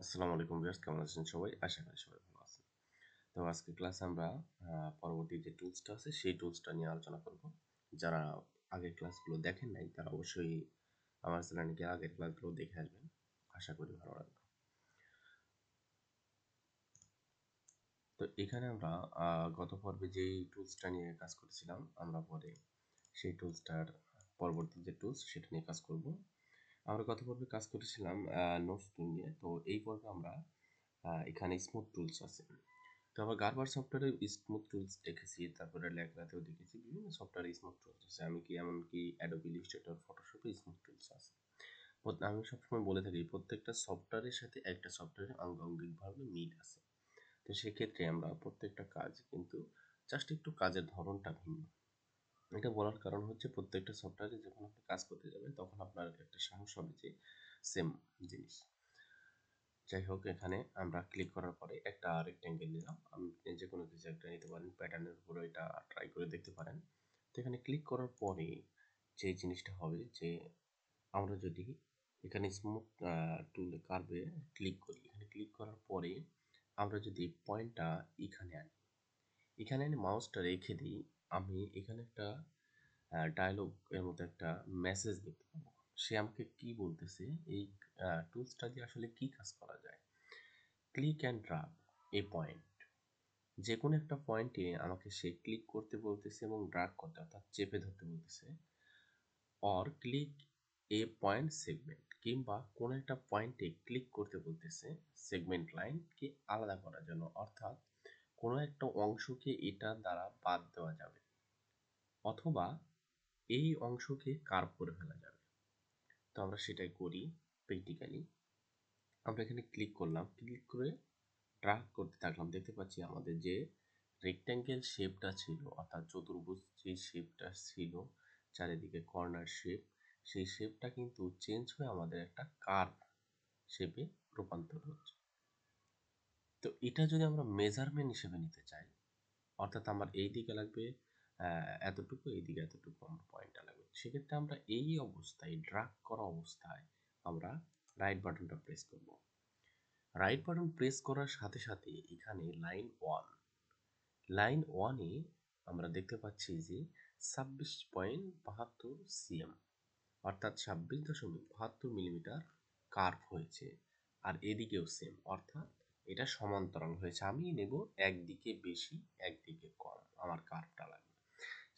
আসসালামু আলাইকুম ভিউয়ার্স, কেমন আছেন সবাই? আশা করি সবাই ভালো আছেন। তো আজকে ক্লাসে আমরা পরবর্তী যে টুলসটা আছে সেই টুলসটা নিয়ে আলোচনা করব। যারা আগের ক্লাসগুলো দেখেন নাই তারা অবশ্যই আমার চ্যানেলে গিয়ে আগের ক্লাসগুলো দেখে আসবেন। আশা করি ভালো লাগবে। তো এখানে আমরা গত পর্বে যেই টুলসটা নিয়ে কাজ করেছিলাম আমরা পরে সেই টুলসটার পরবর্তী যে টুলস সেটা নিয়ে কাজ করব। আমরা গত পর্বে কাজ করেছিলাম নোটস টুল নিয়ে। তো এই পর্বে আমরা এখানে স্মুথ টুলস আছে। তো আমার গার্বার সফটওয়্যারে স্মুথ টুলস দেখেছি, তারপরে লেখাতেও দেখেছি বিভিন্ন সফটওয়্যারে স্মুথ টুলস আছে। আমি কি এমনকি অ্যাডোবি ইলাস্ট্রেটর, ফটোশপে স্মুথ টুলস আছে। আমি সবসময় বলে থাকি প্রত্যেকটা সফটওয়্যারের সাথে একটা সফটওয়্যারের আঙ্গাঙ্গিকভাবে মিল আছে। তো সেক্ষেত্রে আমরা প্রত্যেকটা কাজ কিন্তু জাস্ট একটু কাজের ধরনটা ভিন্ন। এটা বলার কারণ হচ্ছে প্রত্যেকটা সফটওয়্যারে যখন আপনি কাজ করতে যাবেন তখন আপনার একটা সাহস হবে যে সেম জিনিস। যাই হোক, এখানে আমরা ক্লিক করার পরে একটা রেক্ট্যাঙ্গেল নিলাম। আপনি যে কোনো কিছু একটা নিতে পারেন, প্যাটার্নের উপরে এটা ট্রাই করে দেখতে পারেন। তো এখানে ক্লিক করার পরে যে জিনিসটা হবে যে আমরা যদি এখানে স্মুথ টুলে কার্ভে ক্লিক করি, এখানে ক্লিক করার পরে আমরা যদি পয়েন্টটা এখানে আনি, এখানে এনে মাউসটা রেখে দিই, আমি এখানে একটা ডায়লগ এর মতো একটা মেসেজ দেখতে পাবো। সে আমাকে কি বলতেছে, এই টুলসটা দিয়ে আসলে কি কাজ করা যায়। Click and drug A point, যে কোনো একটা পয়েন্টে আমাকে সে ক্লিক করতে বলতেছে এবং ড্রাগ করতে অর্থাৎ চেপে ধরতে বলতেছে। Or click A point segment, কিংবা কোনো একটা পয়েন্টে ক্লিক করতে বলতেছে সেগমেন্ট লাইনকে আলাদা করার জন্য, অর্থাৎ কোনো একটা অংশকে এটা দ্বারা বাদ দেওয়া যাবে অথবা এই অংশকে কার্ভ করে ফেলা যাবে। তো আমরা সেটাই করি প্র্যাকটিক্যালি। আমরা এখানে ক্লিক করলাম, ক্লিক করে ড্রাগ করতে থাকলাম। দেখতে পাচ্ছি আমাদের যে রেক্ট্যাঙ্গেল শেপটা ছিল অর্থাৎ চতুর্ভুজ যে শেপটা ছিল, চারিদিকে কর্নার শেপ, সেই শেপটা কিন্তু চেঞ্জ হয়ে আমাদের একটা কার্ভ শেপে রূপান্তর হচ্ছে। তো এটা যদি আমরা মেজারমেন্ট হিসেবে নিতে চাই, অর্থাৎ আমার এই দিকে লাগবে এতটুকু, এই দিকে এতটুকু আমার পয়েন্টটা লাগবে, সেক্ষেত্রে আমরা এই অবস্থায় ড্রাগ করা অবস্থায় আমরা রাইট বাটনটা প্রেস করব। রাইট বাটন প্রেস করার সাথে সাথে এখানে লাইন ওয়ানে আমরা দেখতে পাচ্ছি যে 26.72 cm, অর্থাৎ 26.72 মিলিমিটার কার্ভ হয়েছে। আর এদিকেও সেম, অর্থাৎ এটা সমান্তরাল হয়েছে। আমি নেব একদিকে বেশি একদিকে কম আমার কার্ভটা লাগবে।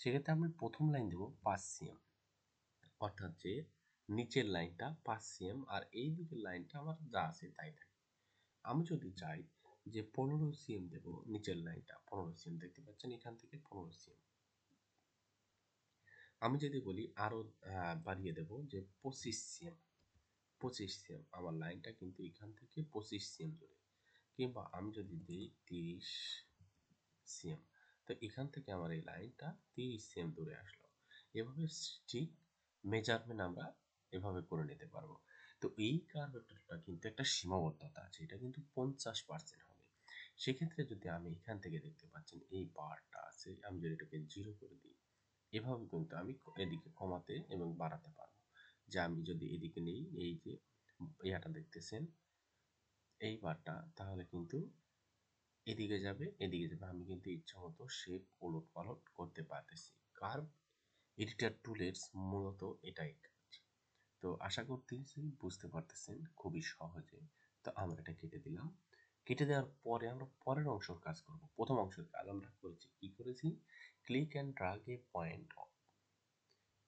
সেক্ষেত্রে আমি প্রথম লাইন দেবো 5 cm, অর্থাৎ যে নিচের লাইনটা 5 cm আর এই দিকের লাইনটা আমার যা আছে তাই থাকে। আমি যদি চাই যে 15 cm দেবো, নিচের লাইনটা 15 cm, দেখতে পাচ্ছেন এখান থেকে 15 cm। আমি যদি বলি আরো বাড়িয়ে দেব যে 25 cm, 25 cm আমার লাইনটা কিন্তু এখান থেকে 25 cm দূরে, কিংবা আমি যদি দিই 30 cm, তো এখান থেকে আমার এই লাইনটা 30 cm দূরে আসলো। এভাবে ঠিক মেজারমেন্ট আমরা এভাবে করে নিতে পারবো। তো এই কার্ভেটরটা কিন্তু একটা সীমাবদ্ধতা আছে, এটা কিন্তু 50% হবে। সেক্ষেত্রে যদি আমি এখান থেকে দেখতে পাচ্ছেন এই পাওয়ারটা আছে, আমি যদি এটাকে 0 করে দিই, এভাবে কিন্তু আমি এদিকে কমাতে এবং বাড়াতে পারবো। যে আমি যদি এদিকে নেই, এই যে ইয়াটা দেখতেছেন এই বারটা, তাহলে কিন্তু এদিকে যাবে এদিকে যাবে, আমি কিন্তু ইচ্ছা মতো শেপ ওলট পালট করতে পারতেছি। কার্ভ এডিটর টুলের মূলত এটাই কাজ। তো আশা করতেছি বুঝতে পারতেছেন খুবই সহজে। তো আমরা এটা কেটে দিলাম। কেটে দেওয়ার পরে আমরা পরের অংশের কাজ করব। প্রথম অংশের কাজ আমরা করেছি, কি করেছি, click and drug A point,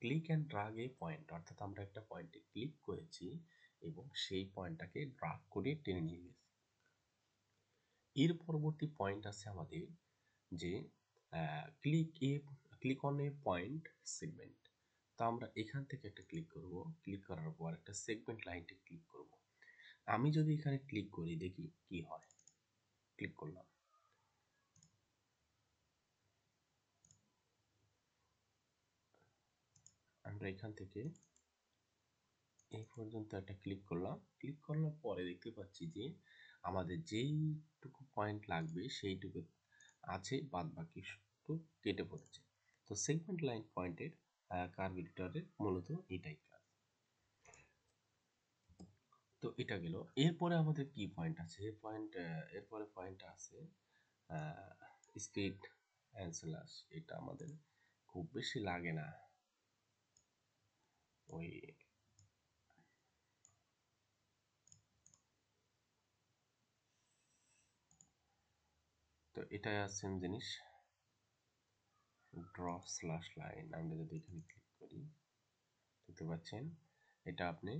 click and drug A point, অর্থাৎ আমরা একটা পয়েন্টে ক্লিক করেছি এবং সেই পয়েন্টটাকে ড্রাগ করে টেনে নিয়ে গেছি। এর পরবর্তী পয়েন্ট আছে আমাদের যে click A click on a point segment. তো আমরা এখান থেকে একটা ক্লিক করব, ক্লিক করার পর একটা সেগমেন্ট লাইনটি ক্লিক করব। আমি যদি এখানে ক্লিক করি দেখি কি হয়। ক্লিক করলাম, আমরা এখান থেকে এই পর্যন্ত একটা ক্লিক করলাম। ক্লিক করার পরে দেখতে পাচ্ছি যে আমাদের যেইটুকু পয়েন্ট লাগবে সেইটুকু আছে, বাদ বাকি তো কেটে পড়েছে। তো সেগমেন্ট লাইন পয়েন্টের কার্ভ এডিটরের মূলত এটাই কাজ। তো এটা গেল। এরপরে আমাদের কি পয়েন্ট আছে? এরপরে পয়েন্ট আছে স্পিড অ্যান্ড স্ল্যাশ। এটা আমাদের খুব বেশি লাগে না। ওই তো এটা সেম জিনিস, ড্রপ স্ল্যাশ লাইন। আমরা যদি এখানে ক্লিক করি, দেখতে পাচ্ছেন এটা আপনি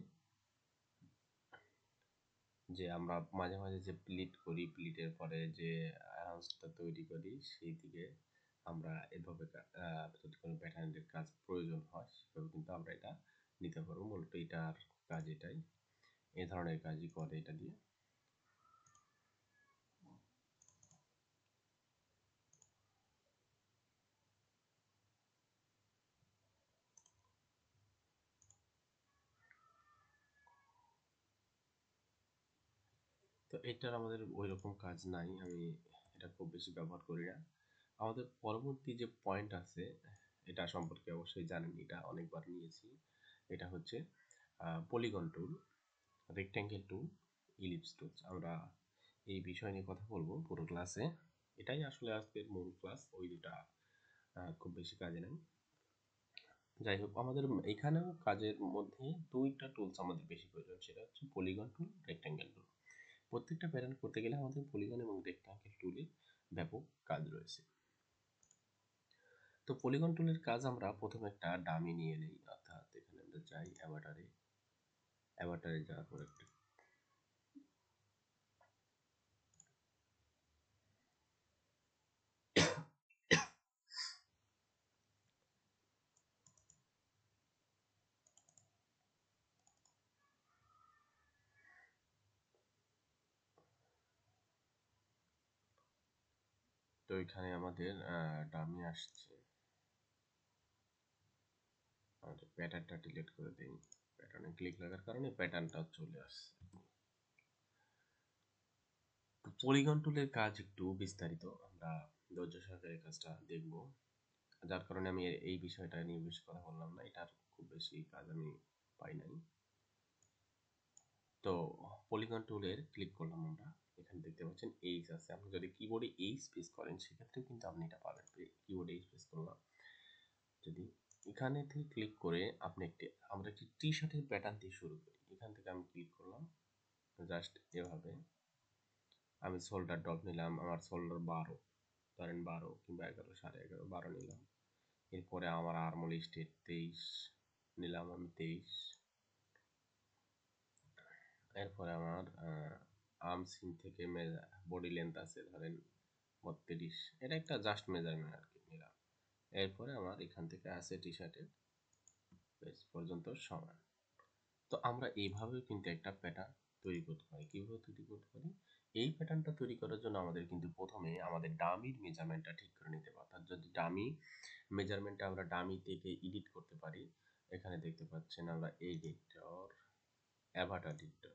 যে আমরা মাঝে মাঝে যে প্লিট করি, প্লিটের পরে যে অ্যানাউন্সটা তৈরি করি, সেই দিকে আমরা এভাবে যদি কোনো প্যাটার্নের কাজ প্রয়োজন হয় সেভাবে কিন্তু আমরা এটা নিতে পারবো। মূলত এটার কাজ এটাই, এই ধরনের কাজই করে এটা দিয়ে। তো এটার আমাদের ওই রকম কাজ নাই, আমি এটা খুব বেশি ব্যবহার করি না। আমাদের পরবর্তী যে পয়েন্ট আছে, এটা সম্পর্কে অবশ্যই জানেন, এটা অনেকবার নিয়েছি। এটা হচ্ছে পলিগন টুল, রেক্ট্যাঙ্গেল টুল, ইলিপস টুল। আমরা এই বিষয় নিয়ে কথা বলবো পুরো ক্লাসে। এটাই আসলে আজকের মূল ক্লাস, ওই দুটা খুব বেশি কাজে নেই। যাই হোক, আমাদের এখানেও কাজের মধ্যে দুইটা টুলস আমাদের বেশি প্রয়োজন, সেটা হচ্ছে পলিগন টুল, রেক্ট্যাঙ্গেল টুল। প্রত্যেকটা প্যাটার্ন করতে গেলে আমাদের পলিগন এবং রেক্ট্যাঙ্গেল টুলের ব্যাপক কাজ রয়েছে। তো পলিগন টুলের কাজ আমরা প্রথমে একটা ডামি নিয়ে নিই, অর্থাৎ এখানে আমরা যাই অ্যাভাটারে। অ্যাভাটারে যাওয়ার পর একটা, তো এখানে আমাদের ডামি আসছে। আমাদের প্যাটার্নটা ডিলিট করে দিই, প্যাটার্নে ক্লিক লাগার কারণে প্যাটার্নটা চলে আসছে। পলিগন টুলের কাজ একটু বিস্তারিত, আমরা ধৈর্য সহকারে কাজটা দেখব, যার কারণে আমি এই বিষয়টা নিয়ে বেশি কথা বললাম না। এটার খুব বেশি কাজ আমি পাই নাই। তো পলিগন টুলের ক্লিক করলাম আমরা, এখানে দেখতে পাচ্ছেন এইচ আছে। আপনি যদি কিবোর্ডে এইচ প্রেস করেন সেক্ষেত্রেও কিন্তু আপনি এটা পাবেন। কিবোর্ডে এইচ প্রেস করলাম, যদি এখানে থেকে ক্লিক করে আপনি আমরা একটি টি শার্টের প্যাটার্ন দিয়ে শুরু করি। এখান থেকে আমি ক্লিক করলাম, জাস্ট এভাবে আমি শোল্ডার ড্রপ নিলাম, আমার শোল্ডার 12, ধরেন 12 কিংবা 11, 11.5, 12 নিলাম। এরপরে আমার আর্মহোল স্টেট 23 নিলাম, আমি 23। এরপরে আমার আর্ম সিম থেকে বডি লেন্থ আছে ধরেন 32, এটা একটা জাস্ট মেজারমেন্ট আর কি নিলাম। এরপরে আমার এখান থেকে আছে টি শার্টের পেজ পর্যন্ত সমান। তো আমরা এইভাবেও কিন্তু একটা প্যাটার্ন তৈরি করতে পারি। কীভাবে তৈরি করতে পারি? এই প্যাটার্নটা তৈরি করার জন্য আমাদের কিন্তু প্রথমে আমাদের ডামির মেজারমেন্টটা ঠিক করে নিতে হবে। অর্থাৎ যদি ডামি মেজারমেন্টটা আমরা ডামি থেকে এডিট করতে পারি, এখানে দেখতে পাচ্ছেন আমরা এডিটর, অ্যাভাটার এডিটর।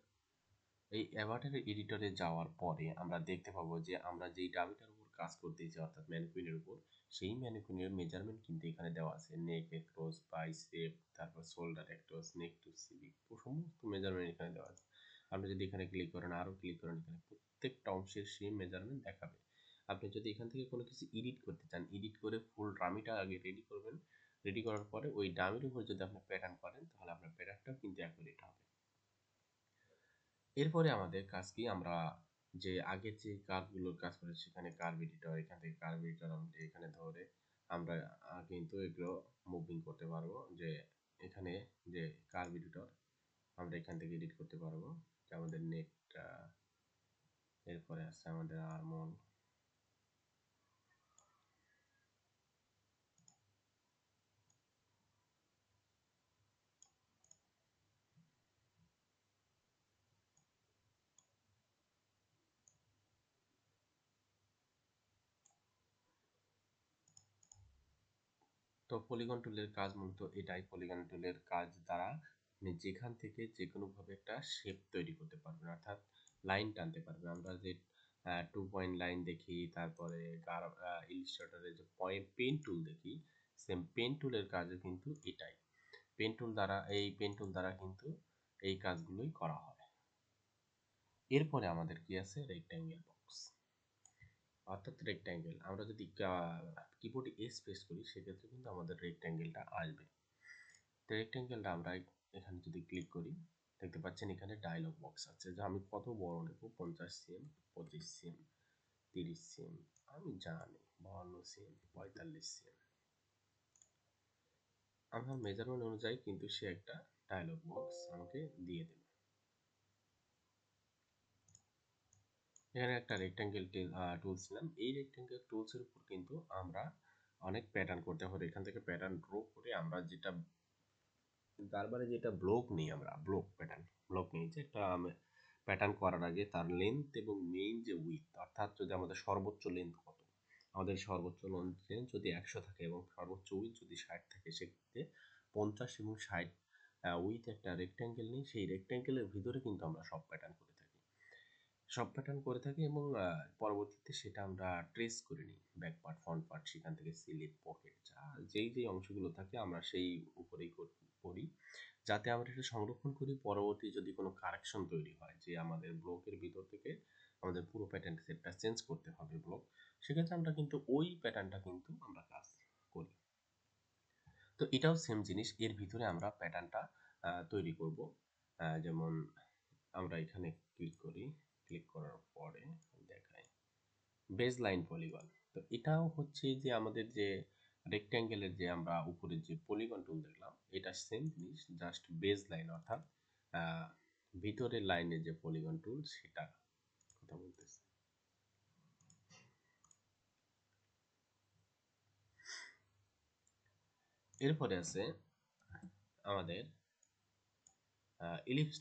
এই অ্যাভাটার এডিটরে যাওয়ার পরে আমরা দেখতে পাবো যে আমরা যেই ডামিটার উপর কাজ করতেছি, অর্থাৎ ম্যানিকুইনের উপর, সেই ম্যানিকুইনের মেজারমেন্ট কিন্তু এখানে দেওয়া আছে। নেক অ্যাক্রস, বাইসেপ, তারপর শোল্ডার অ্যাক্রস, নেক টু সিবিক, সমস্ত মেজারমেন্ট এখানে দেওয়া আছে। আপনি যদি এখানে ক্লিক করেন, আরও ক্লিক করেন, এখানে প্রত্যেকটা অংশের সেই মেজারমেন্ট দেখাবে। আপনি যদি এখান থেকে কোনো কিছু এডিট করতে চান, এডিট করে ফুল ডামিটা আগে রেডি করবেন। রেডি করার পরে ওই ডামির উপর যদি আপনি প্যাটার্ন করেন, তাহলে আপনার প্যাটার্নটাও কিন্তু অ্যাকুরেট হবে। এরপরে আমাদের কাজ কি? আমরা যে আগের যে কার্ভগুলোর কাজ করেছি, সেখানে কার্ভ এডিটর, এখান থেকে কার্ভ এডিটর আমরা এখানে ধরে আমরা কিন্তু এগুলো মুভিং করতে পারবো। যে এখানে যে কার্ভ এডিটর আমরা এখান থেকে এডিট করতে পারবো, যে আমাদের নেকটা, এরপরে আছে আমাদের আর্মহোল। তো পলিগন টুলের কাজ মূলত এটাই। পলিগন টুলের কাজ দ্বারা আপনি যেখান থেকে যে কোনোভাবে একটা শেপ তৈরি করতে পারবেন, অর্থাৎ লাইন টানতে পারবেন। আমরা যে 2 পয়েন্ট লাইন দেখি, তারপরে ইলিস্ট্রেটরে যে পেন টুল দেখি, সেম পেন টুলের কাজও কিন্তু এটাই। পেন টুল দ্বারা কিন্তু এই কাজগুলোই করা হয়। এরপরে আমাদের কি আছে, রেক্ট্যাঙ্গেল বক্স, অর্থাৎ রেক্ট্যাঙ্গেল। আমরা যদি কিবোর্ডে এস প্রেস করি সেক্ষেত্রে কিন্তু আমাদের রেক্ট্যাঙ্গেলটা আসবে। তো রেক্ট্যাঙ্গেলটা আমরা এখানে যদি ক্লিক করি দেখতে পাচ্ছেন এখানে ডায়লগ বক্স আছে, যে আমি কত বড় নেব, 50 cm, 25 cm, 30 cm, আমি জানি 52 cm, 45 cm, আমার মেজারমেন্ট অনুযায়ী কিন্তু সে একটা ডায়লগ বক্স আমাকে দিয়ে দেবে। এখানে একটা রেক্ট্যাঙ্গেল টুলস নিলাম। এই রেক্ট্যাঙ্গেল টুলসের উপর কিন্তু আমরা অনেক প্যাটার্ন করতে হবে। এখান থেকে প্যাটার্ন ড্র করে আমরা যেটা বারবারে যেটা ব্লক নিই, আমরা ব্লক নিই যে একটা প্যাটার্ন করার আগে তার লেন্থ এবং মেইন যে উইথ, অর্থাৎ যদি আমাদের সর্বোচ্চ লেন্থ কত, আমাদের সর্বোচ্চ লেন্থ যদি 100 থাকে এবং সর্বোচ্চ উইথ যদি 60 থাকে, সেক্ষেত্রে 50 এবং 60 উইথ একটা রেক্ট্যাঙ্গেল নিই। সেই রেক্ট্যাঙ্গেলের ভিতরে কিন্তু আমরা সব প্যাটার্ন করে থাকি এবং পরবর্তীতে সেটা আমরা ট্রেস করে নিই, ব্যাক পার্ট, ফ্রন্ট পার্ট, সেখান থেকে স্লিপ, পকেট, যেই অংশগুলো থাকে আমরা সেই উপরেই করি, যাতে আমরা এটা সংরক্ষণ করি। পরবর্তী যদি কোনো কারেকশন তৈরি হয় যে আমাদের ব্লকের ভিতর থেকে আমাদের পুরো প্যাটার্ন সেটটা চেঞ্জ করতে হবে ব্লক, সেক্ষেত্রে আমরা কিন্তু ওই প্যাটার্নটা কিন্তু আমরা কাজ করি। তো এটাও সেম জিনিস, এর ভিতরে আমরা প্যাটার্নটা তৈরি করব। যেমন আমরা এখানে ক্লিক করার পরে দেখাই বেজ লাইন পলিগন। তো এটাও হচ্ছে যে আমাদের যে রেক্ট্যাঙ্গেলের যে আমরা উপরে যে পলিগন টুল দেখলাম, এটা সেম জিনিস, জাস্ট বেজ লাইন, অর্থাৎ ভিতরের লাইনে যে পলিগন টুল সেটা কথা বলতেছে। এরপরে আছে আমাদের ইলিপস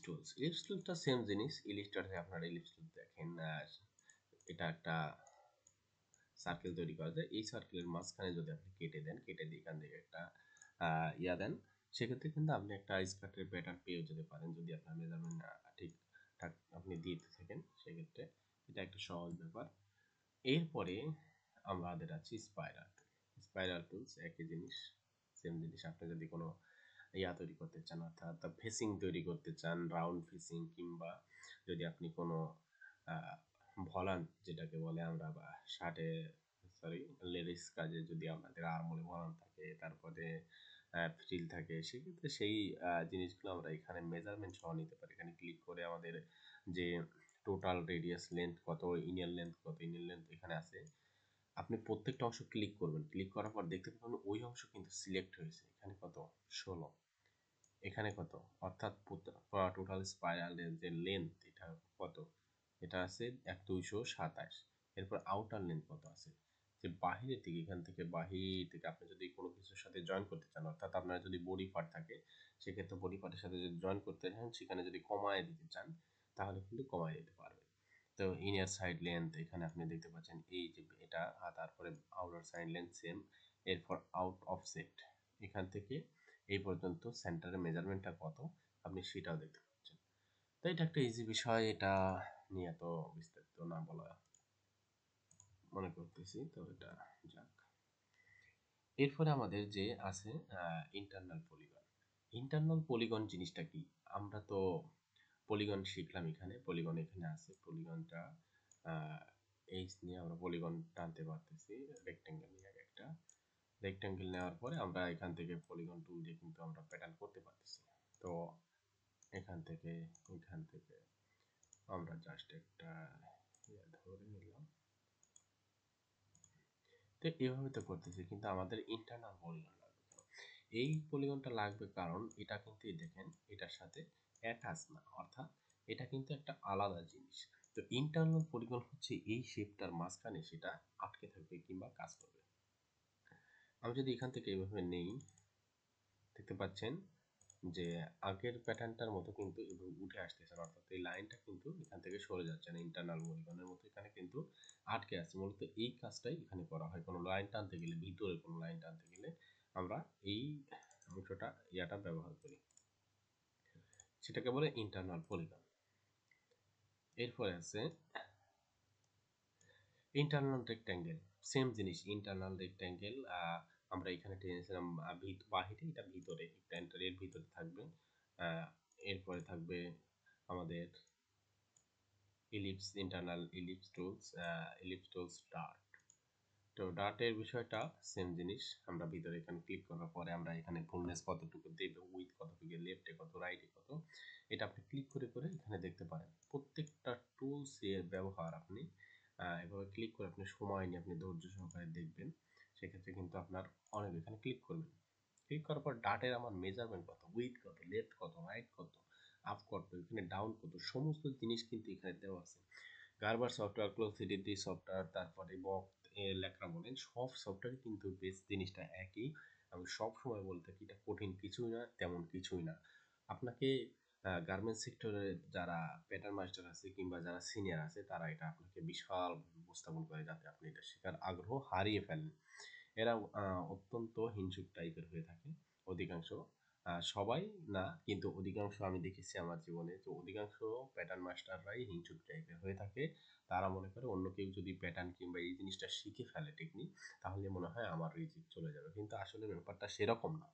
টুলসটা সেম জিনিস। ইলিপসটাতে আপনারা ইলিপস টুল দেখেন, এটা একটা সার্কেল তৈরি করা যায়। এই সার্কেলের মাঝখানে যদি আপনি কেটে দিয়ে এখান থেকে একটা দেন, সেক্ষেত্রে কিন্তু আপনি একটা স্কার্টের প্যাটার্ন পেয়ে যেতে পারেন, যদি আপনার মেজারমেন্ট ঠিকঠাক আপনি দিতে থাকেন, সেক্ষেত্রে এটা একটা সহজ ব্যাপার। এরপরে আমাদের আছে স্পাইরাল টুলস, একই জিনিস, সেম জিনিস। আপনি যদি কোনো তৈরি করতে চান, অর্থাৎ ফেসিং তৈরি করতে চান, রাউন্ড ফেসিং, কিংবা যদি আপনি কোনো ভলান যেটাকে বলে আমরা, বা শার্টে, সরি, লেডিস কাজে যদি আমাদের আর্মলে ভলান থাকে, তারপরে ফ্রিল থাকে, সেক্ষেত্রে সেই জিনিসগুলো আমরা এখানে মেজারমেন্ট সহ নিতে পারি। এখানে ক্লিক করে আমাদের যে টোটাল রেডিয়াস লেন্থ কত, ইনার লেন্থ এখানে আছে। আপনি প্রত্যেকটা অংশ ক্লিক করবেন, ক্লিক করার পর দেখতে পাবেন ওই অংশ কিন্তু সিলেক্ট হয়েছে। এখানে কত, 16, এখানে কত, অর্থাৎ টোটাল স্পাইরালের যে লেন্থ এটা কত, এটা আছে 227। এরপর আউটার লেন্থ কত আছে, যে বাহিরের দিকে, এখান থেকে বাহির থেকে আপনি যদি কোনো কিছুর সাথে জয়েন করতে চান, অর্থাৎ আপনার যদি বডি পার্ট থাকে, সেক্ষেত্রে বডি পার্টের সাথে যদি জয়েন করতে চান, সেখানে যদি কমায় দিতে চান, তাহলে কিন্তু কমায় দিতে পারবেন। তো ইনার সাইড লেন্থ এখানে আপনি দেখতে পাচ্ছেন, এই যে এটা, আর তারপরে আউটার সাইড লেন্থ সেম। এরপর আউট অফসেট, এখান থেকে এই পর্যন্ত সেন্টারের মেজারমেন্টটা কত আপনি সেটাও দেখতে পাচ্ছেন। তো এটা একটা ইজি বিষয়, এটা নিয়ে এত বিস্তারিত না বলা মনে করতেছি, তো এটা যাক। এরপরে আমাদের যে আছে ইন্টারনাল পলিগন জিনিসটা কি, আমরা তো পলিগন শিখলাম, এখানে আছে পলিগনটা, এইচ নিয়ে আমরা পলিগন টানতে পারতেছি, রেক্টেঙ্গেল নিয়ে একটা রেক্টেঙ্গেল নেওয়ার পরে আমরা এখান থেকে পলিগন টুল দিয়ে কিন্তু আমরা প্যাটার্ন করতে পারতেছি। তো এখান থেকে আমরা জাস্ট একটা ধরে নিলাম। তো এভাবে তো করতেছি, কিন্তু আমাদের ইন্টারনাল পলিগন লাগবে কেন? এই পলিগনটা লাগবে কারণ এটা কিন্তু দেখেন এটার সাথে অ্যাটাচ না, অর্থাৎ এটা কিন্তু একটা আলাদা জিনিস। তো ইন্টারনাল পলিগন হচ্ছে এই শেপটার মাঝখানে সেটা আটকে থাকবে কিংবা কাজ করবে। আমি যদি এখান থেকে এইভাবে নেই, দেখতে পাচ্ছেন যে আগের প্যাটার্নটার মতো কিন্তু উঠে আসতেছে না, অর্থাৎ এই লাইনটা কিন্তু এখান থেকে সরে যাচ্ছে না, ইন্টারনাল পলিগনের মতো এখানে কিন্তু আটকে আছে। মূলত এই কাজটাই এখানে করা হয়, কোনো লাইন টানতে গেলে, ভিতরে কোনো লাইন টানতে গেলে আমরা এই অংশটা ব্যবহার করি, সেটাকে বলে ইন্টারনাল পলিগন। এরপরে আছে ইন্টারনাল রেক্ট্যাঙ্গেল, সেম জিনিস। ইন্টারনাল রেক্ট্যাঙ্গেল আমরা এখানে টেনেছিলাম বাহিরে, এটা ভিতরে, এর ভিতরে থাকবে। এরপরে থাকবে আমাদের ellipse, internal ellipse tools, ellipse tools dart. তো ডার্টের বিষয়টা সেম জিনিস। আমরা ভিতরে এখানে ক্লিক করার পরে আমরা এখানে ফুলনেস কতটুকু দেবে, উইথ কতটুকু, লেফটে কত, রাইটে কত, এটা আপনি ক্লিক করে করে এখানে দেখতে পারেন। প্রত্যেকটা টুলস এর ব্যবহার আপনি এভাবে ক্লিক করে আপনি সময় নিয়ে আপনি ধৈর্য সহকারে দেখবেন। সেক্ষেত্রে কিন্তু আপনার অনেক, এখানে ক্লিক করবেন, ক্লিক করার পর ডাটের আমার মেজারমেন্ট কত, উইথ কত, লেফট কত, রাইট কত, আপ কত, এখানে ডাউন কত, সমস্ত জিনিস কিন্তু এখানে দেওয়া আছে। গার্বার সফটওয়্যার, ক্লোসিডিটি সফটওয়্যার, তারপরে বক লেখা বলেন, সব সফটওয়্যার কিন্তু বেস জিনিসটা একই। আমি সব সময় বলতে থাকি এটা কঠিন কিছুই না, তেমন কিছুই না। আপনাকে গার্মেন্টস সেক্টরে যারা প্যাটার্ন মাস্টার আছে কিংবা যারা সিনিয়র আছে তারা এটা আপনাকে বিশাল উপস্থাপন করে যাতে আপনি এটা শেখার আগ্রহ হারিয়ে ফেলেন। এরা অত্যন্ত হিংসুক টাইপের হয়ে থাকে অধিকাংশ, সবাই না কিন্তু অধিকাংশ আমি দেখেছি আমার জীবনে, তো অধিকাংশ প্যাটার্ন মাস্টাররাই হিংসুক টাইপের হয়ে থাকে। তারা মনে করে অন্য কেউ যদি প্যাটার্ন কিংবা এই জিনিসটা শিখে ফেলে টেকনিক, তাহলে মনে হয় আমার রিজিক চলে যাবে, কিন্তু আসলে ব্যাপারটা সেরকম না।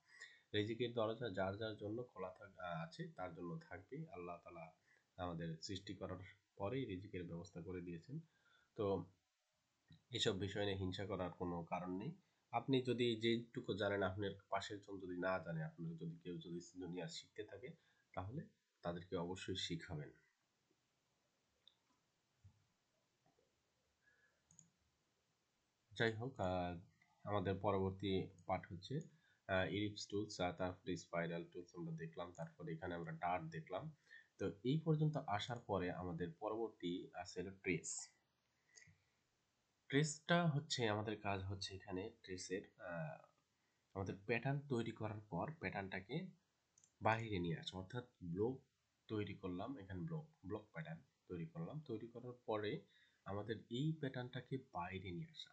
রিজিকের দরজা যার যার জন্য খোলা আছে তার জন্য থাকবে। আল্লাহ তাআলা আমাদের সৃষ্টি করার পরেই রিজিকের ব্যবস্থা করে দিয়েছেন। তো এসব বিষয় নিয়ে হিংসা করার কোনো কারণ নেই। আপনি যদি যেটুকু জানেন, আপনার পাশের জন যদি না জানে, আপনার যদি কেউ যদি দুনিয়া শিখতে থাকে, তাহলে তাদেরকে অবশ্যই শিখাবেন। যাই হোক, আমাদের পরবর্তী পার্ট হচ্ছে ইলিপস টুলস, তারপরে স্পাইরাল টুলস আমরা দেখলাম, তারপরে এখানে আমরা ডার্ট দেখলাম। তো এই পর্যন্ত আসার পরে আমাদের পরবর্তী আছে হলো ট্রেস। ট্রেসটা হচ্ছে আমাদের কাজ হচ্ছে এখানে ট্রেসের আমাদের প্যাটার্ন তৈরি করার পর প্যাটার্নটাকে বাহিরে নিয়ে আসা, অর্থাৎ ব্লক তৈরি করলাম, এখানে ব্লক ব্লক প্যাটার্ন তৈরি করলাম, তৈরি করার পরে আমাদের এই প্যাটার্নটাকে বাইরে নিয়ে আসা।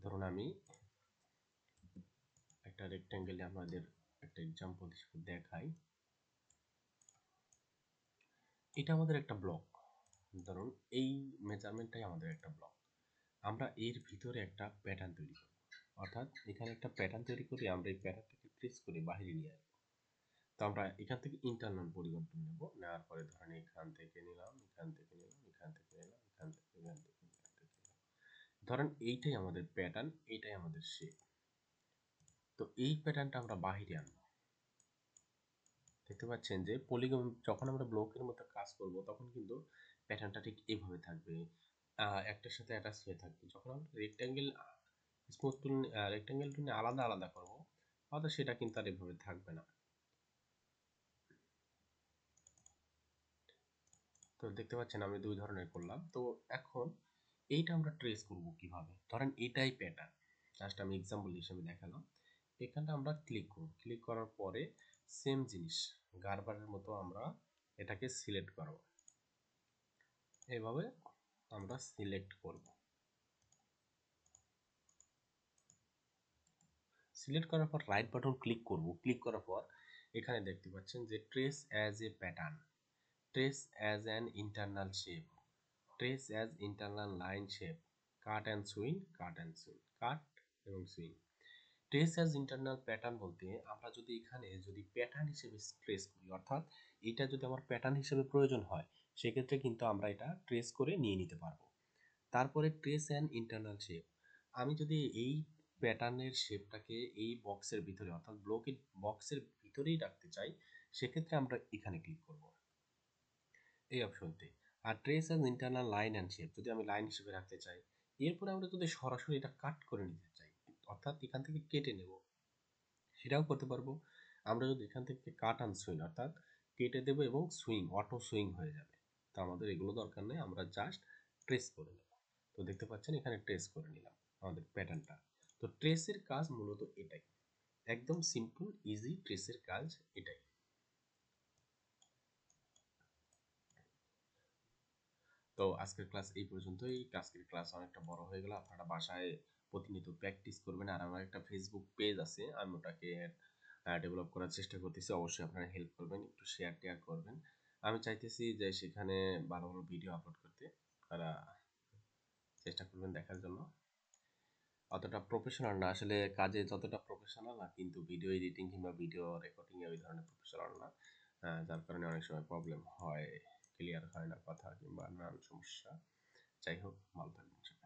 ধরুন আমি একটা রেক্ট্যাঙ্গেলে আমাদের একটা এক্সাম্পল হিসেবে দেখাই। এটা আমাদের একটা ব্লক, ধরুন এই মেজারমেন্টটাই আমাদের একটা ব্লক। আমরা এর ভিতরে একটা প্যাটার্ন তৈরি করি, অর্থাৎ এখানে একটা প্যাটার্ন তৈরি করি, আমরা এই প্যাটার্নটাকে ট্রেস করে বাইরে নিয়ে আসবো। তো আমরা এখান থেকে ইন্টারনাল পরিবর্তন নেব, নেওয়ার পরে ধরেন এখান থেকে নিলাম, এখান থেকে নিলাম, এখান থেকে নিলাম, এখান থেকে, এখান থেকে, এখান থেকে নিলাম। ধরেন এইটাই আমাদের প্যাটার্ন, এইটাই আমাদের শেপ। তো এই প্যাটার্নটা আমরা বাহিরে আনবো। দেখতে পাচ্ছেন যে পলিগন, যখন আমরা ব্লকের মতো কাজ করব তখন কিন্তু প্যাটার্নটা ঠিক এইভাবে থাকবে, একটার সাথে অ্যাটাচ হয়ে থাকবে। যখন আমরা রেক্ট্যাঙ্গেল স্মুথ টুল, রেক্ট্যাঙ্গেল টুল আলাদা আলাদা করব, অর্থাৎ সেটা কিন্তু আর এভাবে থাকবে না। তো দেখতে পাচ্ছেন আমি দুই ধরনের করলাম। তো এখন এইটা আমরা ট্রেস করব কিভাবে, ধরেন এটাই প্যাটার্ন, জাস্ট আমি এক্সাম্পল হিসেবে দেখালাম। এখানটা আমরা ক্লিক করব, ক্লিক করার পরে সেম জিনিস গারবারের মতো আমরা এটাকে সিলেক্ট করব, এইভাবে আমরা সিলেক্ট করব। সিলেক্ট করার পর রাইট বাটন ক্লিক করব, ক্লিক করার পর এখানে দেখতে পাচ্ছেন যে trace as a pattern, trace as an internal shape, trace as internal line shape, cut and swing, cut and swing, cut এবং swing. Trace as internal pattern বলতে আমরা যদি এখানে যদি প্যাটার্ন হিসেবে ট্রেস করি, অর্থাৎ এটা যদি আমার প্যাটার্ন হিসেবে প্রয়োজন হয়, সেক্ষেত্রে কিন্তু আমরা এটা ট্রেস করে নিয়ে নিতে পারবো। তারপরে ট্রেস অ্যান্ড ইন্টারনাল শেপ, আমি যদি এই প্যাটার্নের শেপটাকে এই বক্সের ভিতরে, অর্থাৎ ব্লকের বক্সের ভিতরেই রাখতে চাই, সেক্ষেত্রে আমরা এখানে ক্লিক করব এই অপশনতে। আর trace as internal line and shape, যদি আমি লাইন হিসেবে রাখতে চাই, এরপরে আমরা যদি সরাসরি এটা কাট করে নিতে চাই, অর্থাৎ এখান থেকে কেটে নেব, সেটাও করতে পারবো। আমরা যদি এখান থেকে কাট অ্যান্ড সুইং, অর্থাৎ কেটে দেবো এবং সুইং, অটো সুইং হয়ে যাবে। তো আমাদের এগুলো দরকার নেই, আমরা জাস্ট ট্রেস করে নেব। তো দেখতে পাচ্ছেন এখানে ট্রেস করে নিলাম আমাদের প্যাটার্নটা। তো ট্রেসের কাজ মূলত এটাই, একদম সিম্পল ইজি ট্রেসের কাজ এটাই। তো আজকের ক্লাস এই পর্যন্তই। আজকের ক্লাস অনেকটা বড় হয়ে গেল, আপনারা বাসায় প্রতিনিয়ত প্র্যাকটিস করবেন। আর আমার একটা ফেসবুক পেজ আছে, আমি ওটাকে ডেভেলপ করার চেষ্টা করতেছি, অবশ্যই আপনারা হেল্প করবেন, একটু শেয়ার টেয়ার করবেন। আমি চাইতেছি যে সেখানে ভালো ভালো ভিডিও আপলোড করতে, তারা চেষ্টা করবেন দেখার জন্য। অতটা প্রফেশনাল না আসলে, কাজে যতটা প্রফেশনাল না, কিন্তু ভিডিও এডিটিং কিংবা ভিডিও রেকর্ডিং এ ওই ধরনের প্রফেশনাল না, যার কারণে অনেক সময় প্রবলেম হয় ক্লিয়ার হয় না কথা কিংবা নানান সমস্যা। যাই হোক, ভালো থাকবেন।